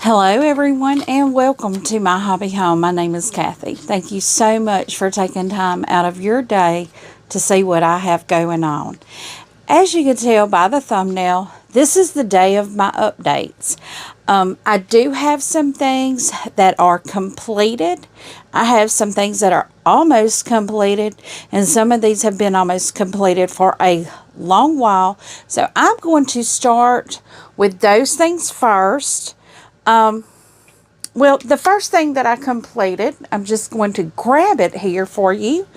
Hello everyone and welcome to my hobby home. My name is Cathy. Thank you so much for taking time out of your day to see what I have going on. As you can tell by the thumbnail, this is the day of my updates. I do have some things that are completed. I have some things that are almost completed, and some of these have been almost completed for a long while. So I'm going to start with those things first. Well, the first thing that I completed, I'm just going to grab it here for you.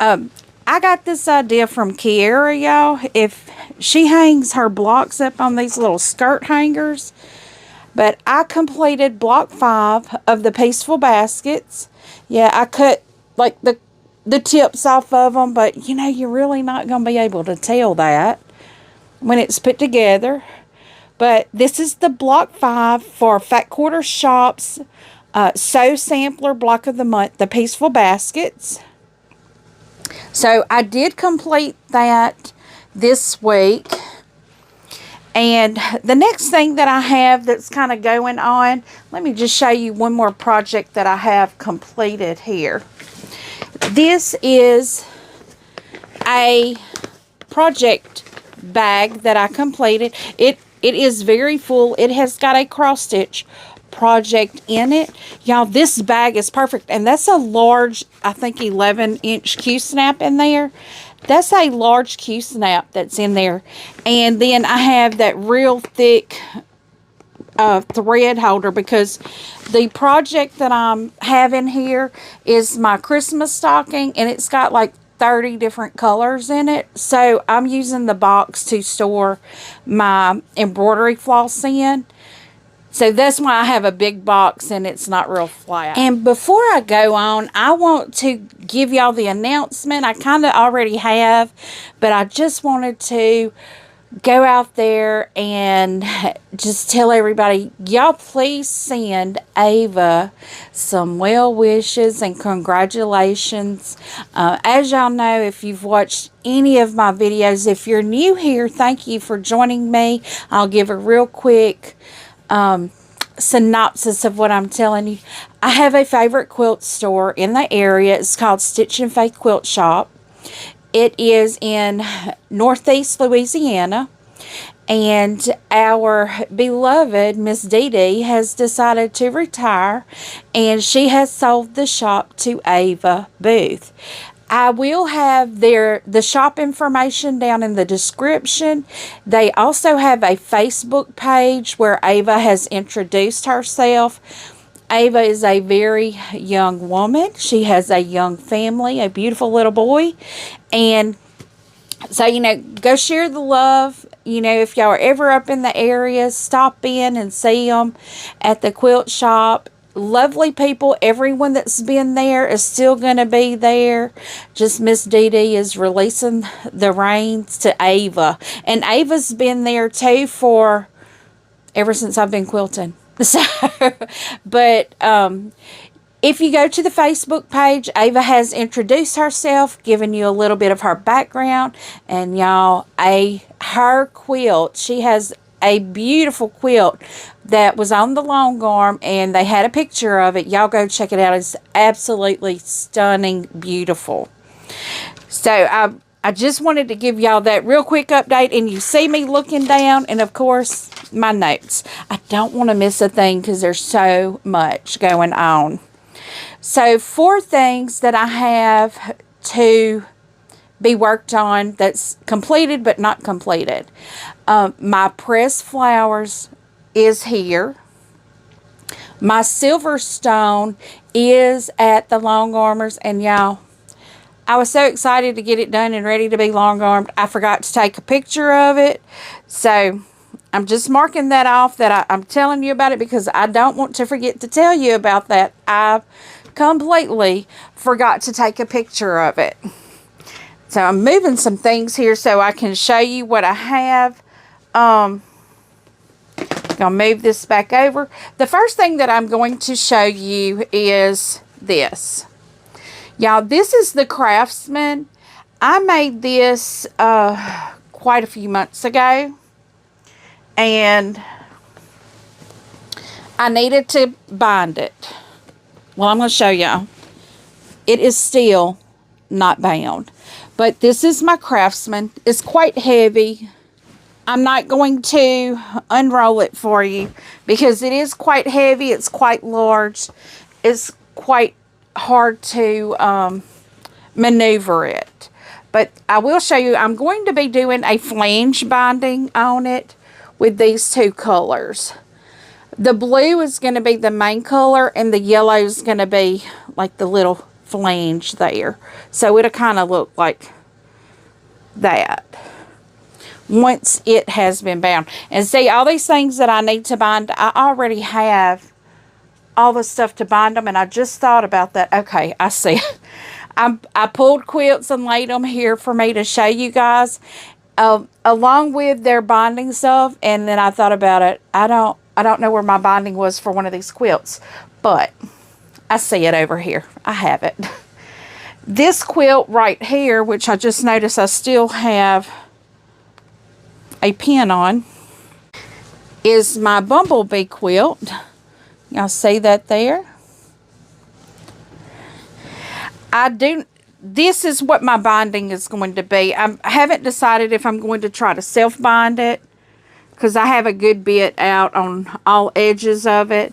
I got this idea from Kiara, y'all. If she hangs her blocks up on these little skirt hangers, but I completed block 5 of the peaceful baskets. Yeah, I cut like the tips off of them, but you know, you're really not going to be able to tell that when it's put together. But this is the block 5 for Fat Quarter Shop's Sew Sampler Block of the Month, the Peaceful Baskets. So I did complete that this week. And the next thing that I have that's kind of going on, let me just show you one more project that I have completed here. This is a project bag that I completed. It is very full. It has got a cross stitch project in it. Y'all, this bag is perfect. And that's a large, I think 11-inch Q-snap in there. That's a large Q-snap that's in there. And then I have that real thick thread holder because the project that I'm having here is my Christmas stocking, and it's got like 30 different colors in it. So I'm using the box to store my embroidery floss in. So that's why I have a big box and it's not real flat. And before I go on, I want to give y'all the announcement. I kind of already have, but I just wanted to go out there and just tell everybody, y'all please send Ava some well wishes and congratulations. As y'all know, if you've watched any of my videos, if you're new here, thank you for joining me. I'll give a real quick synopsis of what I'm telling you. I have a favorite quilt store in the area. It's called Stitch and Faith Quilt Shop. It is in Northeast Louisiana, and our beloved Miss Dee Dee has decided to retire, and she has sold the shop to Ava Booth. I will have the shop information down in the description. They also have a Facebook page where Ava has introduced herself. Ava is a very young woman. She has a young family, a beautiful little boy. And so, you know, go share the love. You know, if y'all are ever up in the area, stop in and see them at the quilt shop. Lovely people. Everyone that's been there is still going to be there. Just Miss Dee Dee is releasing the reins to Ava. And Ava's been there too for ever since I've been quilting. So, but if you go to the Facebook page, Ava has introduced herself, given you a little bit of her background, and y'all, her quilt, she has a beautiful quilt that was on the long arm, and they had a picture of it. Y'all go check it out. It's absolutely stunning, beautiful. So I just wanted to give y'all that real quick update, and you see me looking down, and of course, my notes. I don't want to miss a thing because there's so much going on. So 4 things that I have to be worked on that's completed but not completed. My pressed flowers is here. My Silverstone is at the long armors, and y'all, I was so excited to get it done and ready to be long armed. I forgot to take a picture of it. So I'm just marking that off that I'm telling you about it because I don't want to forget to tell you about that. I completely forgot to take a picture of it. So I'm moving some things here so I can show you what I have. Gonna move this back over. The first thing that I'm going to show you is this. Y'all, this is the Craftsman. I made this quite a few months ago. And I needed to bind it. Well, I'm going to show y'all. It is still not bound. But this is my Craftsman. It's quite heavy. I'm not going to unroll it for you because it is quite heavy. It's quite large. It's quite hard to maneuver it. But I will show you. I'm going to be doing a flange binding on it with these two colors. The blue is going to be the main color, and the yellow is going to be like the little flange there. So it'll kind of look like that once it has been bound. And see, all these things that I need to bind, I already have all the stuff to bind them, and I just thought about that. Okay, I see. I pulled quilts and laid them here for me to show you guys, along with their binding stuff. And then I thought about it. I don't know where my binding was for one of these quilts, but I see it over here. I have it. This quilt right here, which I just noticed I still have a pin on, is my Bumblebee quilt. Y'all see that there? This is what my binding is going to be. I haven't decided if I'm going to try to self-bind it, because I have a good bit out on all edges of it,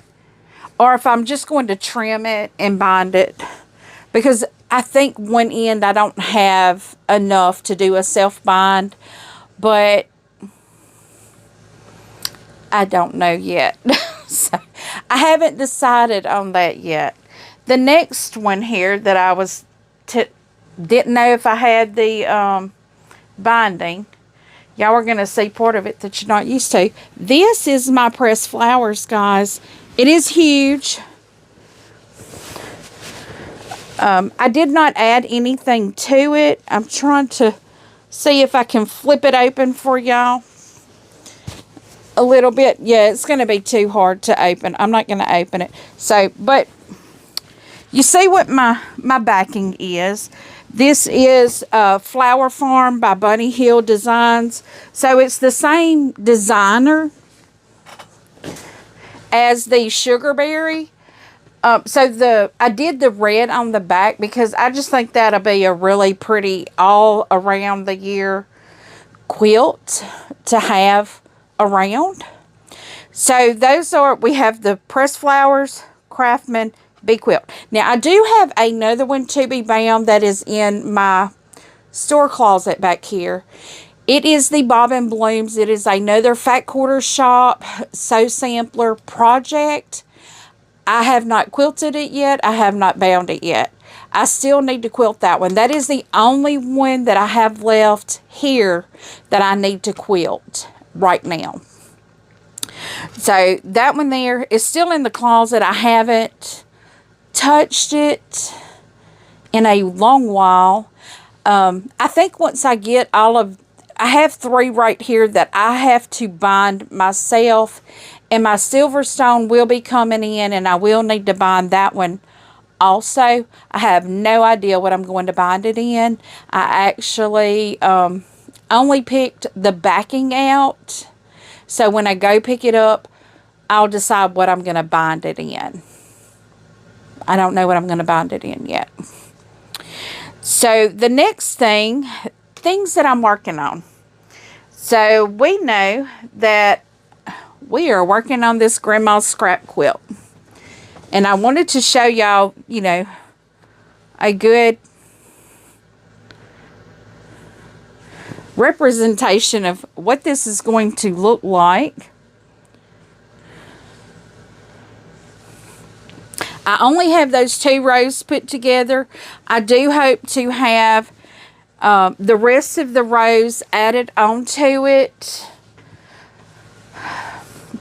or if I'm just going to trim it and bind it, because I think one end I don't have enough to do a self-bind, but I don't know yet. So I haven't decided on that yet. The next one here that I was didn't know if I had the binding. Y'all are going to see part of it that you're not used to. This is my pressed flowers, guys. It is huge. I did not add anything to it. I'm trying to see if I can flip it open for y'all a little bit. Yeah, it's going to be too hard to open. I'm not going to open it. So, but you see what my backing is. This is Flower Farm by Bunny Hill Designs. So it's the same designer as the Sugarberry. So I did the red on the back because I just think that'll be a really pretty all around the year quilt to have around. So those are, we have the Pressed Flowers, Craftsman, Bee Quilt. Now I do have another one to be bound that is in my store closet back here. It is the Bob and Blooms. It is another Fat Quarter Shop Sew Sampler project. I have not quilted it yet. I have not bound it yet. I still need to quilt that one. That is the only one that I have left here that I need to quilt right now. So that one there is still in the closet. I haven't touched it in a long while. I think once I get all of, I have 3 right here that I have to bind myself, and my Silverstone will be coming in, and I will need to bind that one also. I have no idea what I'm going to bind it in. I actually only picked the backing out, so when I go pick it up, I'll decide what I'm going to bind it in. I don't know what I'm going to bind it in yet. So the next things that I'm working on. So we know that we are working on this Grandma's Scrap Quilt. And I wanted to show y'all, you know, a good representation of what this is going to look like. I only have those 2 rows put together. I do hope to have the rest of the rows added onto it.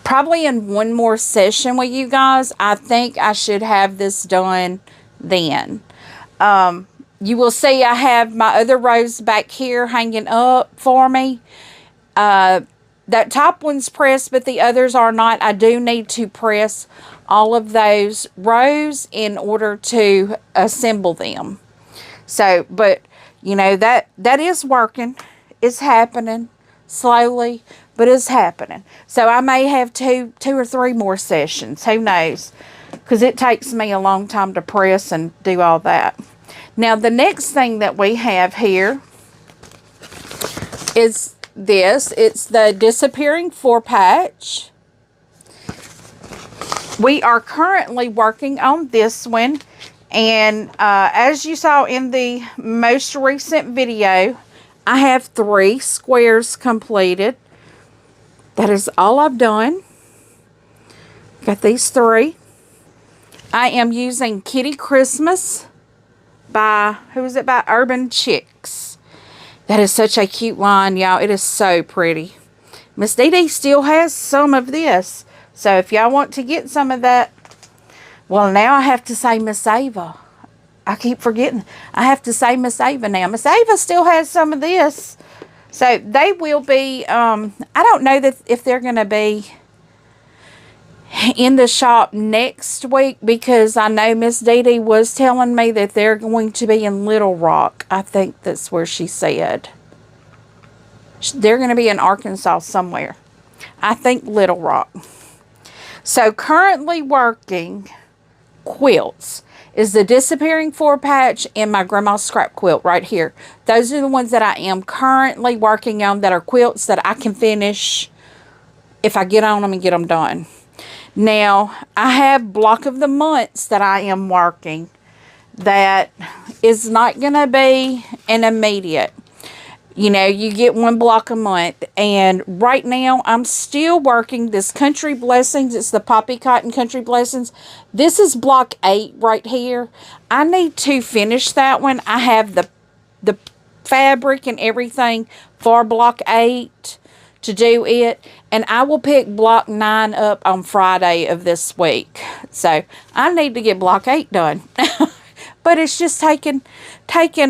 Probably in one more session with you guys. I think I should have this done then. You will see I have my other rows back here hanging up for me. That top one's pressed, but the others are not. I do need to press all of those rows in order to assemble them. So, but, you know, that is working. It's happening slowly but it's happening. So I may have two or three more sessions. Who knows? Because it takes me a long time to press and do all that. Now, the next thing that we have here is this. It's the Disappearing 4-patch. We are currently working on this one. And as you saw in the most recent video, I have 3 squares completed. That is all I've done. Got these 3. I am using Kitty Christmas by, who is it, by Urban Chicks. That is such a cute line, y'all. It is so pretty. Miss Dee Dee still has some of this. So if y'all want to get some of that, well, now I have to say Miss Ava. I keep forgetting. I have to say Miss Ava now. Miss Ava still has some of this. So they will be, I don't know that if they're going to be in the shop next week, because I know Miss Dee Dee was telling me that they're going to be in Little Rock. I think that's where she said. They're going to be in Arkansas somewhere. I think Little Rock. So currently working quilts is the Disappearing 4-patch and my Grandma's Scrap Quilt right here. Those are the ones that I am currently working on, that are quilts that I can finish if I get on them and get them done. Now, I have block of the months that I am working that is not going to be an immediate. You know, you get 1 block a month. And right now, I'm still working this Country Blessings. It's the Poppy Cotton Country Blessings. This is block 8 right here. I need to finish that one. I have the fabric and everything for block 8 to do it. And I will pick block 9 up on Friday of this week. So, I need to get block 8 done. But it's just taken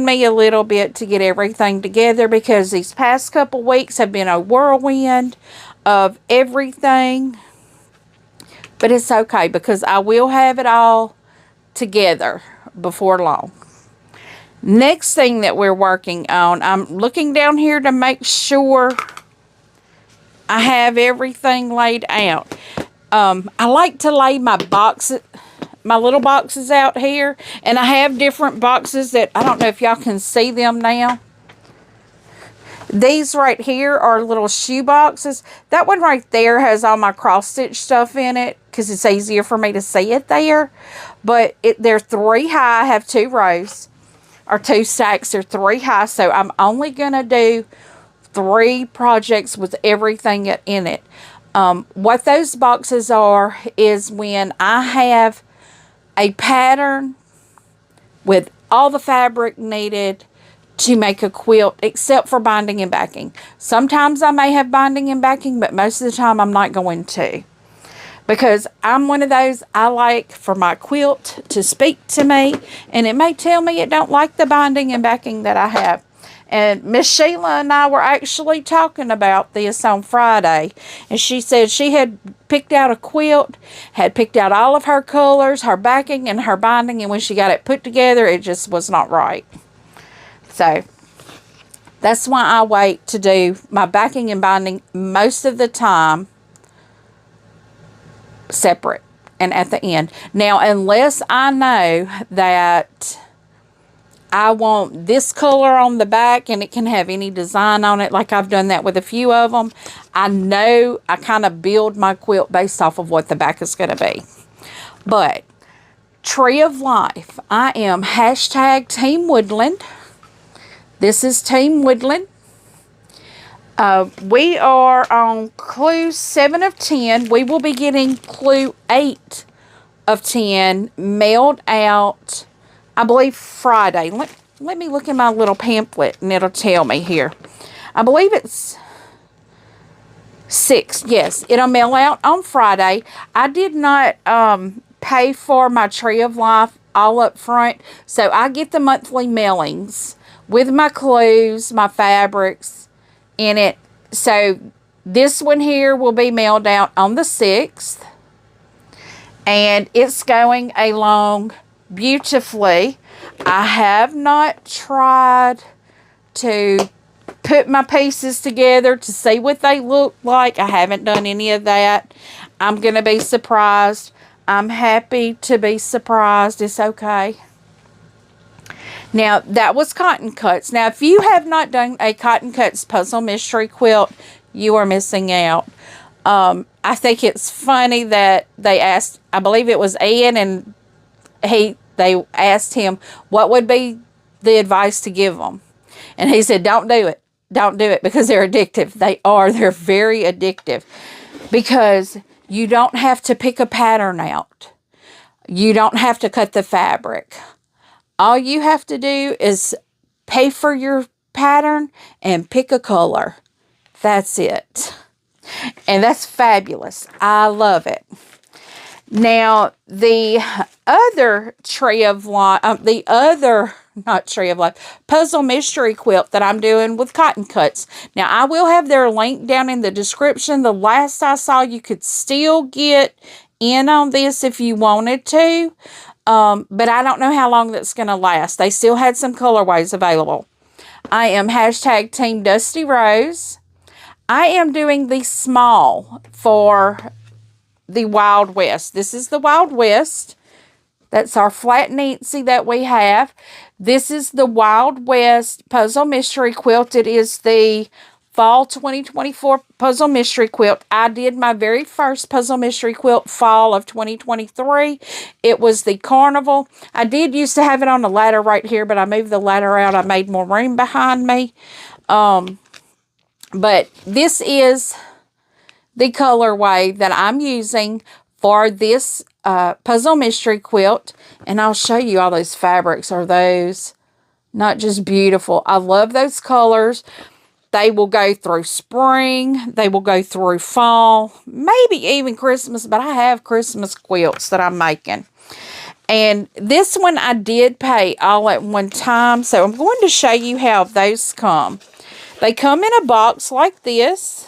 me a little bit to get everything together, because these past couple weeks have been a whirlwind of everything. But it's okay, because I will have it all together before long. Next thing that we're working on, I'm looking down here to make sure I have everything laid out. I like to lay my boxes, my little boxes out here, and I have different boxes that I don't know if y'all can see them now. These right here are little shoe boxes. That one right there has all my cross stitch stuff in it, because it's easier for me to see it there. But they're 3 high. I have 2 rows, or 2 stacks. They're 3 high, so I'm only gonna do 3 projects with everything in it. What those boxes are is when I have a pattern with all the fabric needed to make a quilt, except for binding and backing. Sometimes I may have binding and backing, but most of the time I'm not going to. Because I'm one of those, I like for my quilt to speak to me, and it may tell me it don't like the binding and backing that I have. And Miss Sheila and I were actually talking about this on Friday. And she said she had picked out a quilt, had picked out all of her colors, her backing, and her binding. And when she got it put together, it just was not right. So, that's why I wait to do my backing and binding most of the time separate and at the end. Now, unless I know that I want this color on the back and it can have any design on it, like I've done that with a few of them, I know I kind of build my quilt based off of what the back is going to be. But Tree of Life, I am hashtag Team Woodland. This is Team Woodland. We are on clue 7 of 10. We will be getting clue 8 of 10 mailed out, I believe, Friday. Let me look in my little pamphlet and it'll tell me here. I believe it's 6. Yes, it'll mail out on Friday. I did not pay for my Tree of Life all up front, so I get the monthly mailings with my clues, my fabrics in it. So this one here will be mailed out on the 6th, and it's going along beautifully. I have not tried to put my pieces together to see what they look like. I haven't done any of that. I'm going to be surprised. I'm happy to be surprised. It's okay. Now, that was Cotton Cuts. Now, if you have not done a Cotton Cuts Puzzle Mystery Quilt, you are missing out. I think it's funny that they asked, I believe it was Ian, and they asked him what would be the advice to give them. And he said, don't do it. Don't do it, because they're addictive. They are. They're very addictive, because you don't have to pick a pattern out. You don't have to cut the fabric. All you have to do is pay for your pattern and pick a color. That's it. And that's fabulous. I love it. Now, the other Puzzle Mystery Quilt that I'm doing with Cotton Cuts. Now, I will have their link down in the description. The last I saw, you could still get in on this if you wanted to. But I don't know how long that's going to last. They still had some colorways available. I am hashtag Team Dusty Rose. I am doing the small for the Wild West. This is the Wild West. That's our Flat Nancy that we have. This is the Wild West Puzzle Mystery Quilt. It is the Fall 2024 Puzzle Mystery Quilt. I did my very first Puzzle Mystery Quilt fall of 2023. It was the Carnival. I did used to have it on the ladder right here, but I moved the ladder out. I made more room behind me. But this is the colorway that I'm using for this Puzzle Mystery Quilt. And I'll show you all those fabrics. Are those not just beautiful? I love those colors. They will go through spring. They will go through fall. Maybe even Christmas. But I have Christmas quilts that I'm making. And this one I did pay all at one time. So I'm going to show you how those come. They come in a box like this.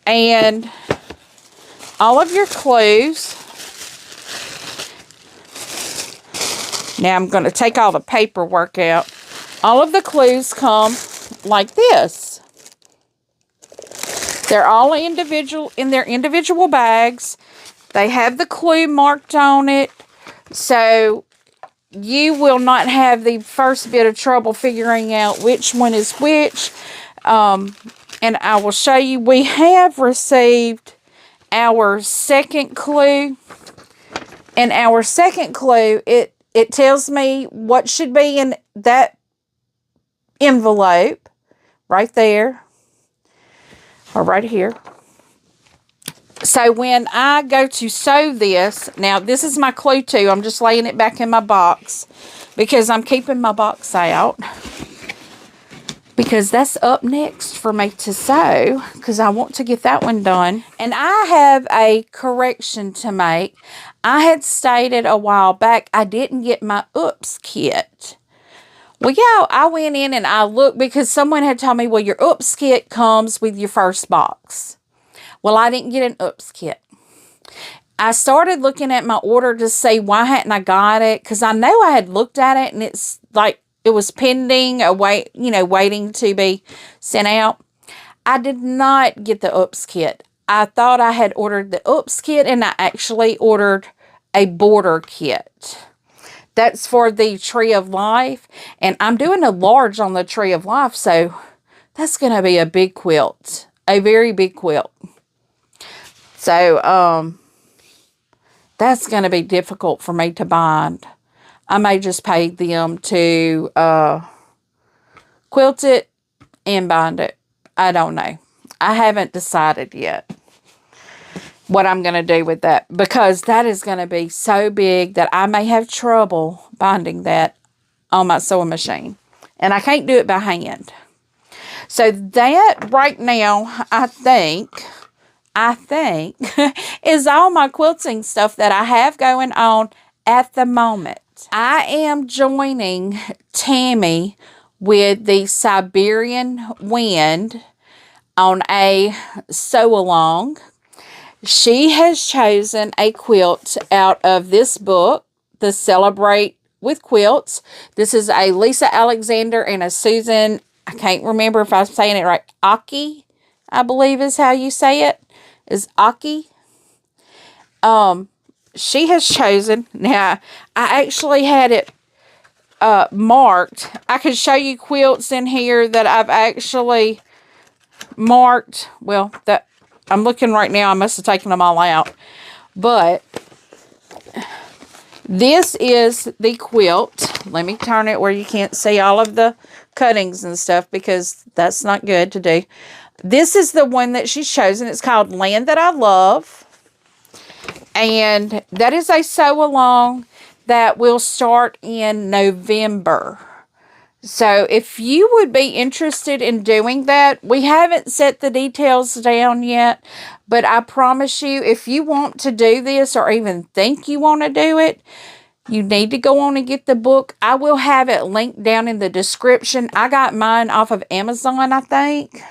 And all of your clues. Now I'm going to take all the paperwork out. All of the clues come like this. They're all individual in their individual bags. They have the clue marked on it. So you will not have the first bit of trouble figuring out which one is which. And I will show you, we have received our second clue. And our second clue, it tells me what should be in that envelope right there. Or right here. So when I go to sew this, now this is my clue too. I'm just laying it back in my box because I'm keeping my box out. Because that's up next for me to sew, because I want to get that one done. And I have a correction to make. I had stated a while back I didn't get my Oops kit. Well, yeah, I went in and I looked because someone had told me, well, your Oops kit comes with your first box. Well, I didn't get an Oops kit. I started looking at my order to see why hadn't I got it, because I know I had looked at it and it's like, it was pending, waiting to be sent out. I did not get the Oops kit. I thought I had ordered the Oops kit, and I actually ordered a border kit. That's for the Tree of Life, and I'm doing a large on the Tree of Life, so that's going to be a big quilt, a very big quilt. So, that's going to be difficult for me to bind. I may just pay them to quilt it and bind it. I don't know. I haven't decided yet what I'm going to do with that, because that is going to be so big that I may have trouble binding that on my sewing machine. And I can't do it by hand. So that right now, I think is all my quilting stuff that I have going on at the moment. I am joining Tammy with the Siberian Wind on a sew-along. She has chosen a quilt out of this book, the Celebrate with Quilts. This is a Lissa Alexander and a Susan I can't remember if I'm saying it right. Aki, I believe is how you say it. Is Aki. She has chosen. Now, I actually had it marked. I could show you quilts in here that I've actually marked. Well, that I'm looking right now. I must have taken them all out. But this is the quilt. Let me turn it where you can't see all of the cuttings and stuff, because that's not good to do. This is the one that she's chosen. It's called Land That I Love. And that is a sew along that will start in November. So if you would be interested in doing that, we haven't set the details down yet, but I promise you, if you want to do this or even think you want to do it, you need to go on and get the book. I will have it linked down in the description. I got mine off of Amazon, I think.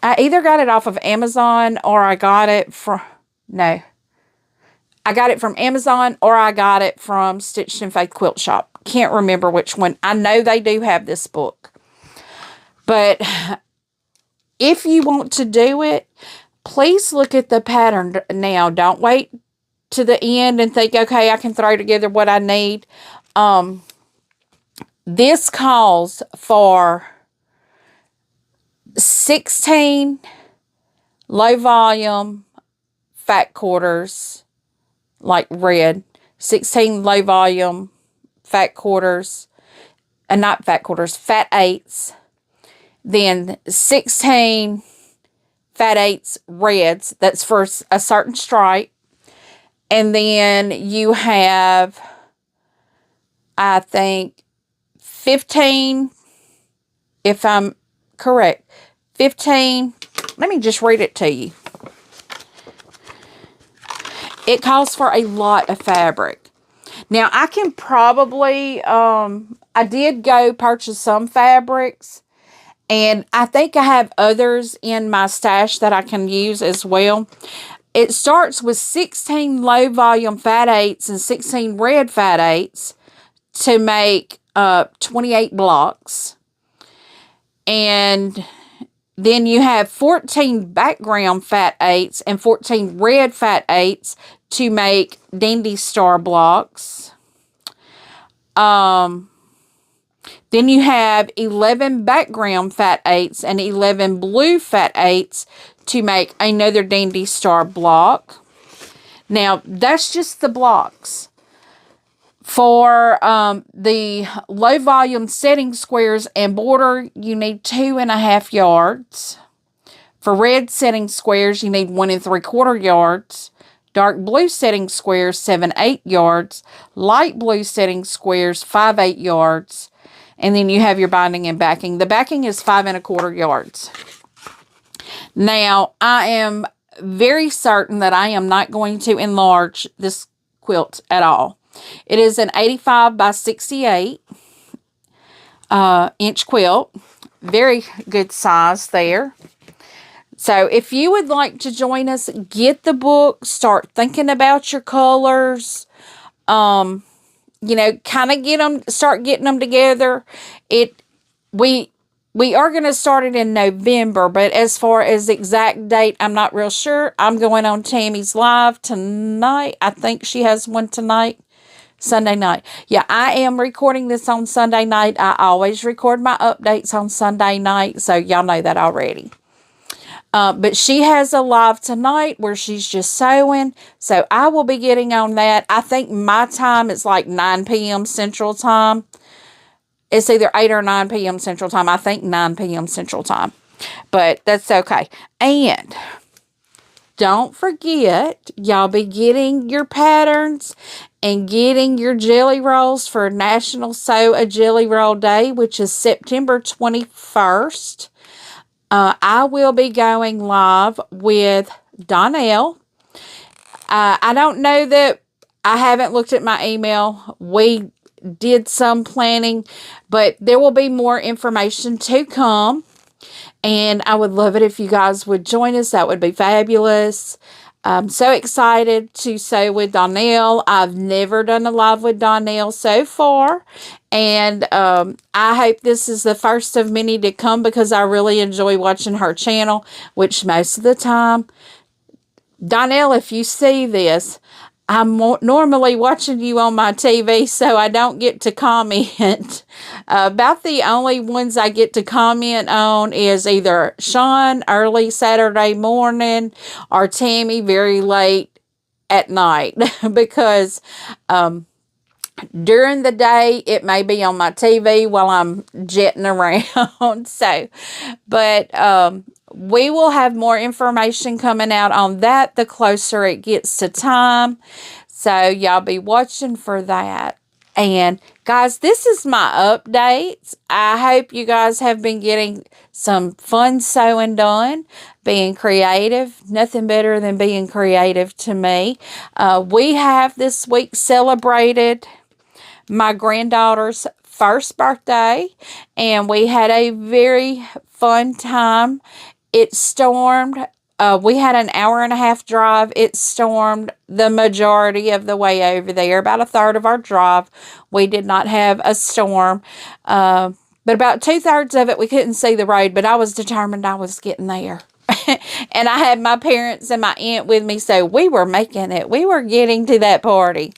I either got it off of Amazon or I got it from... No. I got it from Amazon or I got it from Stitched in Faith Quilt Shop. Can't remember which one. I know they do have this book. But if you want to do it, please look at the pattern now. Don't wait to the end and think, okay, I can throw together what I need. This calls for 16 low volume fat quarters, like red, 16 low volume fat quarters, not fat quarters, fat eighths, then 16 fat eighths reds, that's for a certain stripe, and then you have, I think, 15, if I'm correct, 15, let me just read it to you. It calls for a lot of fabric. Now, I can probably, I did go purchase some fabrics, and I think I have others in my stash that I can use as well. It starts with 16 low volume fat eighths and 16 red fat eighths to make 28 blocks. And then you have 14 background fat eighths and 14 red fat eighths to make Dandy Star blocks. Then you have 11 background fat eighths and 11 blue fat eighths to make another Dandy Star block. Now, that's just the blocks. For the low volume setting squares and border, you need 2.5 yards. For red setting squares, you need 1 3/4 yards. Dark blue setting squares, 7/8 yards. Light blue setting squares, 5/8 yards. And then you have your binding and backing. The backing is 5 1/4 yards. Now, I am very certain that I am not going to enlarge this quilt at all. It is an 85 by 68 inch quilt. Very good size there. So if you would like to join us, get the book, start thinking about your colors, you know, kind of start getting them together. We are going to start it in November, but as far as the exact date, I'm not real sure. I'm going on Tammy's live tonight. I think she has one tonight. Sunday night. Yeah, I am recording this on Sunday night. I always record my updates on Sunday night, so y'all know that already. But she has a live tonight where she's just sewing, so I will be getting on that. I think my time is like 9 p.m. Central Time. It's either 8 or 9 p.m. Central Time. I think 9 p.m. Central Time, but that's okay. And don't forget, y'all be getting your patterns and getting your jelly rolls for National Sew a Jelly Roll Day, which is September 21st. I will be going live with Donnell. I don't know that I haven't looked at my email. We did some planning, but there will be more information to come. And I would love it if you guys would join us. That would be fabulous. I'm so excited to sew with Donnell. I've never done a live with Donnell so far. And I hope this is the first of many to come because I really enjoy watching her channel, which most of the time, Donnell, if you see this, I'm normally watching you on my TV, so I don't get to comment. About the only ones I get to comment on is either Sean early Saturday morning or Tammy very late at night because during the day it may be on my TV while I'm jetting around. But we will have more information coming out on that the closer it gets to time. So y'all be watching for that. And guys, this is my updates. I hope you guys have been getting some fun sewing done, being creative. Nothing better than being creative to me. We have this week celebrated my granddaughter's first birthday, and we had a very fun time. It stormed. We had an hour and a half drive. It stormed the majority of the way over there. About a third of our drive, we did not have a storm. But about 2/3 of it, we couldn't see the road, but I was determined I was getting there. And I had my parents and my aunt with me, so we were making it. We were getting to that party.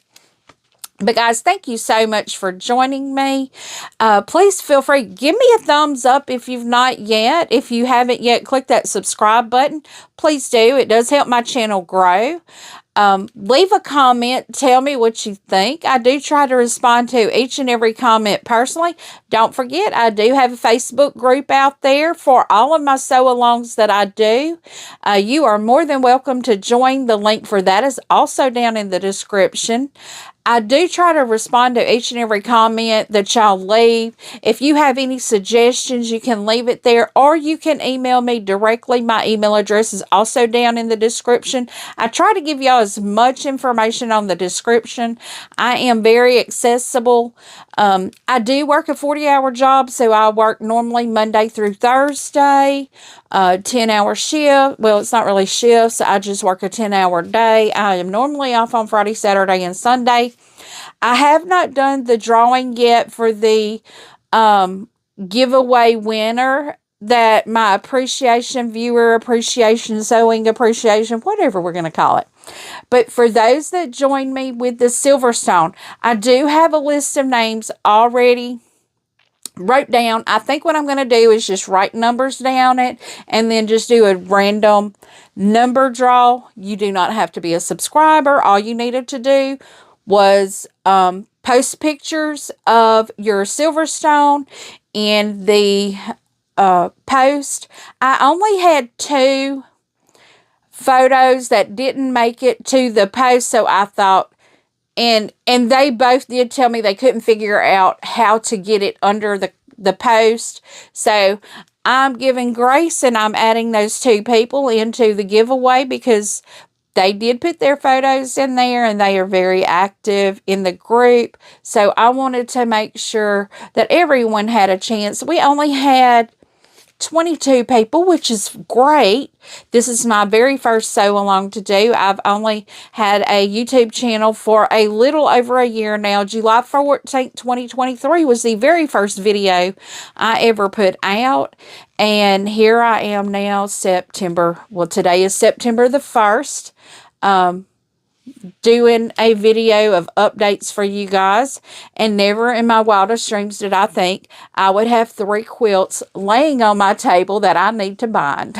But guys, thank you so much for joining me. Please feel free. Give me a thumbs up if you've not yet. If you haven't yet, click that subscribe button. Please do. It does help my channel grow. Leave a comment. Tell me what you think. I do try to respond to each and every comment personally. Don't forget, I do have a Facebook group out there for all of my sew-alongs that I do. You are more than welcome to join. The link for that is also down in the description. I do try to respond to each and every comment that y'all leave. If you have any suggestions, you can leave it there, or you can email me directly. My email address is also down in the description. I try to give y'all as much information on the description. I am very accessible. I do work a 40-hour job, so I work normally Monday through Thursday, 10-hour shift. Well, it's not really shifts. I just work a 10-hour day. I am normally off on Friday, Saturday, and Sunday. I have not done the drawing yet for the giveaway winner that my appreciation, viewer appreciation, sewing appreciation, whatever we're going to call it. But for those that join me with the Silverstone, I do have a list of names already wrote down. I think what I'm going to do is just write numbers down it and then just do a random number draw. You do not have to be a subscriber. All you needed to do was post pictures of your Silverstone in the post. I only had 2 photos that didn't make it to the post, so I thought, and they both did tell me they couldn't figure out how to get it under the post. So I'm giving grace and I'm adding those 2 people into the giveaway because they did put their photos in there and they are very active in the group. So I wanted to make sure that everyone had a chance. We only had 22 people, which is great. This is my very first sew-along to do. I've only had a YouTube channel for a little over a year now. July 14th, 2023 was the very first video I ever put out. And here I am now, September. Well, today is September the 1st. Doing a video of updates for you guys, and never in my wildest dreams did I think I would have 3 quilts laying on my table that I need to bind.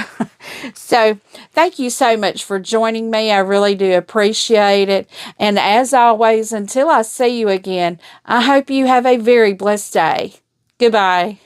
So thank you so much for joining me. I really do appreciate it. And as always, until I see you again, I hope you have a very blessed day. Goodbye.